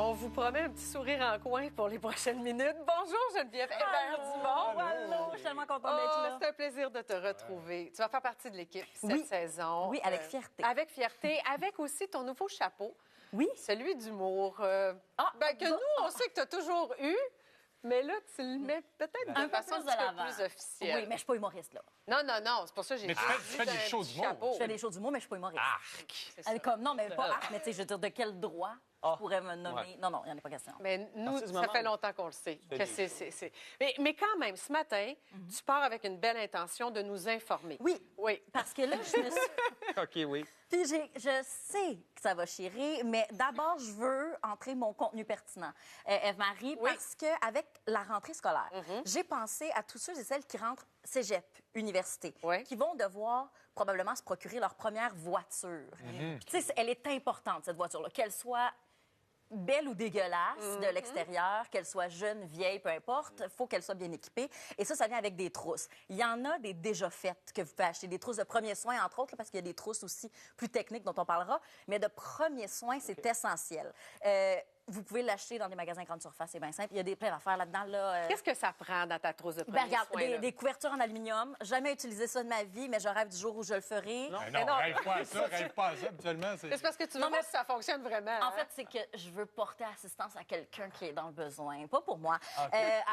On vous promet un petit sourire en coin pour les prochaines minutes. Bonjour Geneviève Hébert-Dumont. Allô, je suis tellement contente d'être là. C'est un plaisir de te retrouver. Tu vas faire partie de l'équipe cette saison. Oui, avec fierté. Avec fierté, avec aussi ton nouveau chapeau. Oui. Celui d'humour. Que nous, on sait que tu as toujours eu, mais là, tu le mets peut-être de façon un petit peu plus officielle. Oui, mais je suis pas humoriste, là. Non, c'est pour ça que j'ai Mais tu fais des shows d'humour. Je fais des choses d'humour, mais je suis pas humoriste. C'est ça. Comme, non, mais pas mais tu sais, je veux dire, de quel droit je pourrais me nommer? Ouais. Non, il n'y en a pas question. Mais nous, du ça moment fait où- longtemps qu'on le sait. Que c'est... Mais quand même, ce matin, tu pars avec une belle intention de nous informer. Oui. Parce que là, je me suis... OK, oui. Puis je sais que ça va chirer, mais d'abord, je veux entrer mon contenu pertinent. Eve-Marie, parce qu'avec la rentrée scolaire, j'ai pensé à tous ceux et celles qui rentrent cégep, université, qui vont devoir probablement se procurer leur première voiture. Puis, tu sais, elle est importante, cette voiture-là, qu'elle soit belle ou dégueulasse de l'extérieur, qu'elle soit jeune, vieille, peu importe, il faut qu'elle soit bien équipée. Et ça vient avec des trousses. Il y en a des déjà faites que vous pouvez acheter, des trousses de premiers soins, entre autres, là, parce qu'il y a des trousses aussi plus techniques dont on parlera, mais de premiers soins, c'est essentiel. Vous pouvez l'acheter dans des magasins grande surface, c'est bien simple. Il y a plein d'affaires là-dedans. Qu'est-ce que ça prend dans ta trousse de premiers Regarde, soins, là? des couvertures en aluminium. Jamais utilisé ça de ma vie, mais je rêve du jour où je le ferai. Non, Mais non. rêve pas à ça, habituellement. C'est parce que tu veux voir si ça fonctionne vraiment. En fait, c'est que je veux porter assistance à quelqu'un qui est dans le besoin, pas pour moi.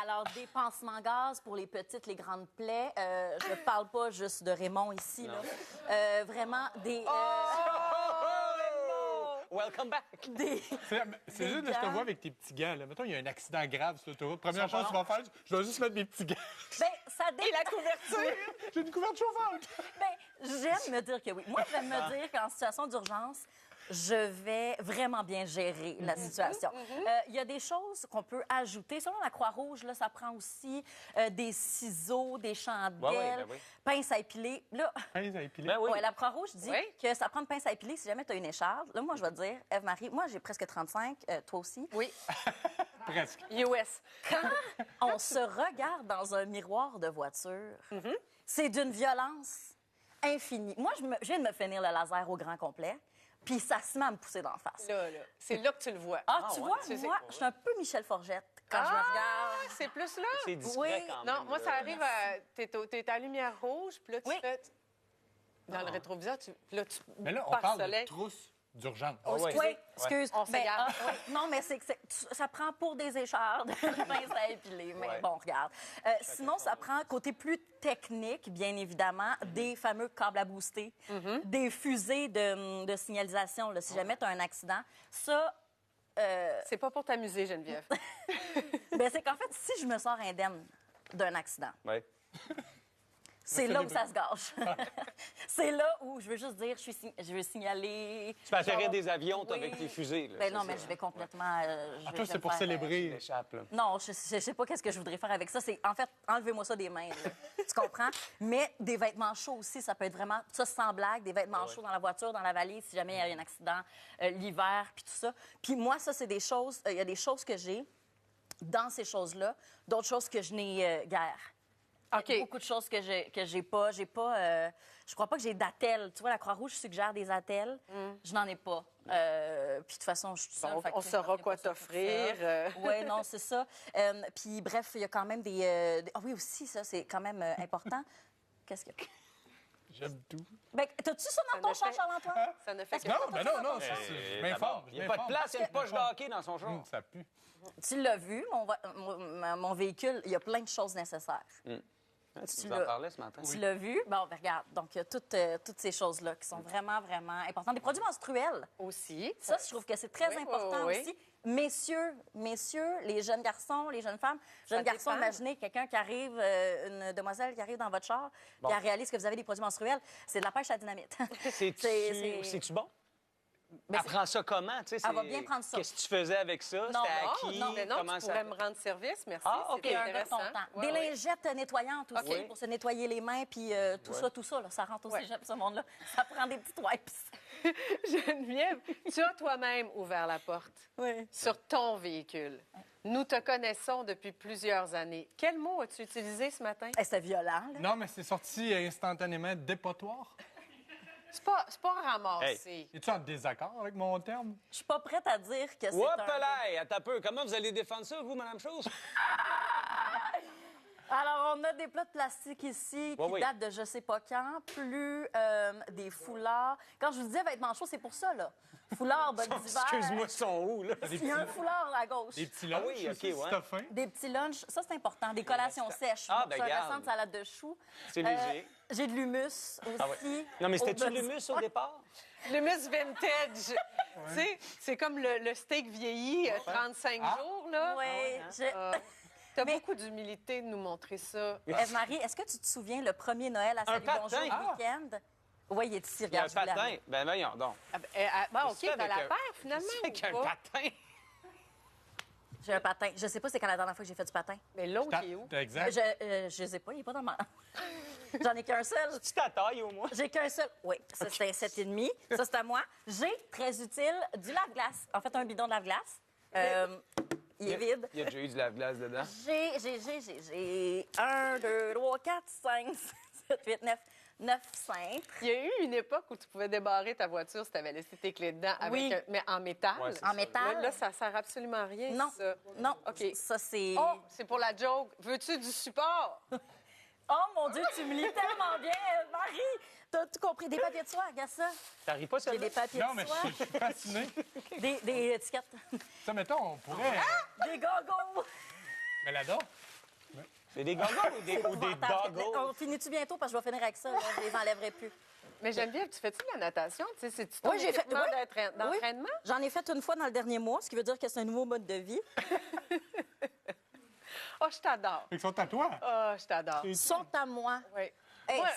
Alors, des pansements gaz pour les petites, les grandes plaies. Je parle pas juste de Raymond ici, là. Vraiment, des... Welcome back! des C'est juste que je te gants. vois avec tes petits gants. Là. Mettons, il y a un accident grave sur l'autoroute. Première chose que tu vas faire, je vais juste mettre mes petits gants. Ben, ça dépend. Et la couverture! J'ai une couverture chauffante. Ben, j'aime me dire que oui. Moi, j'aime me dire qu'en situation d'urgence, je vais vraiment bien gérer la situation. Il y a des choses qu'on peut ajouter. Selon la Croix-Rouge, là, ça prend aussi des ciseaux, des chandelles, pince à épiler. Là, Pince à épiler. Ben oui. ouais, la Croix-Rouge dit que ça prend une pince à épiler si jamais tu as une écharde. Là, moi, je vais te dire, Eve-Marie, moi, j'ai presque 35, toi aussi. Oui, Presque. US. Quand on se regarde dans un miroir de voiture, c'est d'une violence infinie. Moi, je viens de me finir le laser au grand complet, puis ça se met à me pousser d'en face. Là. C'est là que tu le vois. Tu vois, moi, je suis un peu Michel Forgette quand je me regarde. C'est plus là? C'est discret Oui. quand même. Non, moi, ça arrive à... T'es à lumière rouge, puis là, tu fais... Dans le rétroviseur, là, tu Mais là, on passes parle soleil. de trousse d'urgence. Oui, excuse. On s'égare. Non, mais ça prend pour des échardes, une pince à épiler. Mais bon, regarde. Sinon, ça prend, côté plus technique, bien évidemment, des fameux câbles à booster, des fusées de signalisation, là, si jamais tu as un accident. Ça, C'est pas pour t'amuser, Geneviève. ben, c'est qu'en fait, si je me sors indemne d'un accident, Ouais. c'est là où ça se gâche. C'est là où je veux juste dire, je veux signaler. Tu peux atterrir des avions, toi, Oui. avec tes fusées. Là, Ben c'est non, ça. mais je vais complètement. Toi, c'est pour célébrer. Échappe, là. Non, je sais pas qu'est-ce que je voudrais faire avec ça. C'est en fait, enlevez-moi ça des mains. Là. Tu comprends? Mais des vêtements chauds aussi, ça peut être vraiment ça sans blague, des vêtements chauds dans la voiture, dans la valise, si jamais il y a un accident l'hiver, puis tout ça. Puis moi, ça c'est des choses. Il y a des choses que j'ai dans ces choses-là, d'autres choses que je n'ai guère. OK. Il y a beaucoup de choses que j'ai pas. Je crois pas que j'ai d'attelles. Tu vois, la Croix-Rouge suggère des attelles. Je n'en ai pas. Puis de toute façon, je suis toute seule. On saura quoi t'offrir. Oui, non, c'est ça. Puis bref, il y a quand même Ah oui, aussi, ça, c'est quand même important. Qu'est-ce qu'il y a? J'aime tout. Ben, t'as-tu ça dans ton char, Charles-Antoine? Ça ne fait que... Non, non, je m'informe. Il n'y a pas de place, il y a une poche de hockey dans son char. Ça pue. Tu l'as vu, mon véhicule, il y a plein de choses nécessaires. Tu nous en parlais ce matin. Tu l'as vu? Bon, ben, regarde. Donc, il y a toutes ces choses-là qui sont vraiment, vraiment importantes. Des produits menstruels. Aussi. Ça, je trouve que c'est très important aussi. Messieurs, les jeunes garçons, les jeunes femmes. Jeunes garçons, dépend. imaginez quelqu'un qui arrive, une demoiselle qui arrive dans votre char, qui elle réalise que vous avez des produits menstruels. C'est de la pêche à dynamite. C'est-tu bon? Ben, Elle prend ça comment? Tu sais, elle va bien prendre ça. Qu'est-ce que tu faisais avec ça? Non, C'était à qui? Mais non, Comment tu pourrais me rendre service, merci. Ah, OK. C'est un gars de ton intéressant. temps. Ouais, Des ouais. lingettes nettoyantes aussi Oui. pour se nettoyer les mains, puis tout ça, là, ça rentre aussi, j'aime ce monde-là. Ça prend des petites wipes. Geneviève, tu as toi-même ouvert la porte sur ton véhicule. Nous te connaissons depuis plusieurs années. Quel mot as-tu utilisé ce matin? C'était violent, là. Non, mais c'est sorti instantanément dépotoir. C'est pas ramassé. Es-tu en désaccord avec mon terme? Je suis pas prête à dire que c'est Hop un... là! Attends un peu. Comment vous allez défendre ça, vous, Mme Chose? Alors, on a des plats de plastique ici qui datent de je sais pas quand, plus des foulards. Quand je vous disais vêtements chauds, c'est pour ça, là. Foulards, bottes d'hiver. Excuse-moi, ils sont où, là? Il y a un foulard à gauche. Des petits lunchs, oui, OK, si t'as faim. Des petits lunchs, ça, c'est important. Des collations sèches. Ah, Donc, ben, ça, un garde. restant de salade de choux. C'est léger. J'ai de l'humus aussi. Ah ouais. Non, mais c'était-tu l'humus au départ? L'humus vintage. Tu sais, c'est comme le steak vieilli, 35 jours, là. Oui. T'as beaucoup d'humilité de nous montrer ça. Eve-Marie, est-ce que tu te souviens le premier Noël à Salut Bonjour week-end? Oui, il est ici, Il y a un regarde. je vous patin. l'amène. Ben voyons donc. OK, t'as la paire, finalement. Qu'est-ce ou qu'un pas? patin? J'ai un patin. Je sais pas c'est quand la dernière fois que j'ai fait du patin. Mais l'autre, il est où? Exact. Je sais pas, il est pas dans ma... J'en ai qu'un seul. Tu ta taille, au moins? J'ai qu'un seul. Oui, ça, c'est un 7,5. Ça, c'est à moi. J'ai, très utile, du lave-glace. En fait, un bidon de lave-glace. Il est vide. Il y a déjà eu du lave-glace dedans. J'ai 1, 2, 3, 4, 5, 7, 8, 9 cintres. Il y a eu une époque où tu pouvais débarrer ta voiture si tu avais laissé tes clés dedans, avec mais en métal. Ouais, c'est En métal. Là, ça sert absolument à rien, Non. ça. Non. OK. Ça, c'est... Oh, c'est pour la joke. Veux-tu du support? Oh, mon Dieu, tu me lis tellement bien, Marie! T'as tout compris. Des papiers de soie, regarde ça. T'arrives pas, ça? J'ai des papiers Non, de mais soie. je suis fasciné. Des étiquettes. Ça, mettons, on pourrait... Des goggles. Mais là-dedans, C'est des goggles ou des Épouvantable. goggles? On finit-tu bientôt parce que je vais finir avec ça. Là. Je les enlèverai plus. Mais Geneviève, tu fais-tu de la natation? Tu sais, c'est-tu ton Oui, j'ai fait- équipement oui. d'entraînement? J'en ai fait une fois dans le dernier mois, ce qui veut dire que c'est un nouveau mode de vie. Oh, je t'adore. ils sont à toi. Oh, je t'adore. Ils sont à moi. Oui. Hey, Moi,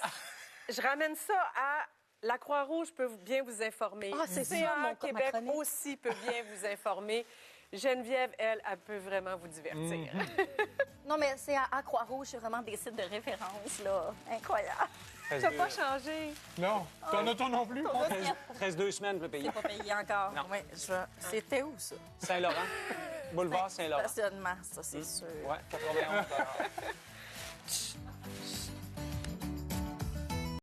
je ramène ça à la Croix-Rouge peut bien vous informer. Ah, c'est CA ça, ma Québec chronique. aussi peut bien vous informer. Geneviève, elle peut vraiment vous divertir. Non, mais c'est à Croix-Rouge, c'est vraiment des sites de référence, là. Incroyable. Tu n'as pas changé. Non. Ton auto non plus? Reste 2 semaines, je peux payer. C'est pas payé encore. Non. Oui, C'était où, ça? Saint-Laurent. Boulevard Saint-Laurent. Stationnement, ça, c'est sûr. Ouais, 91 $.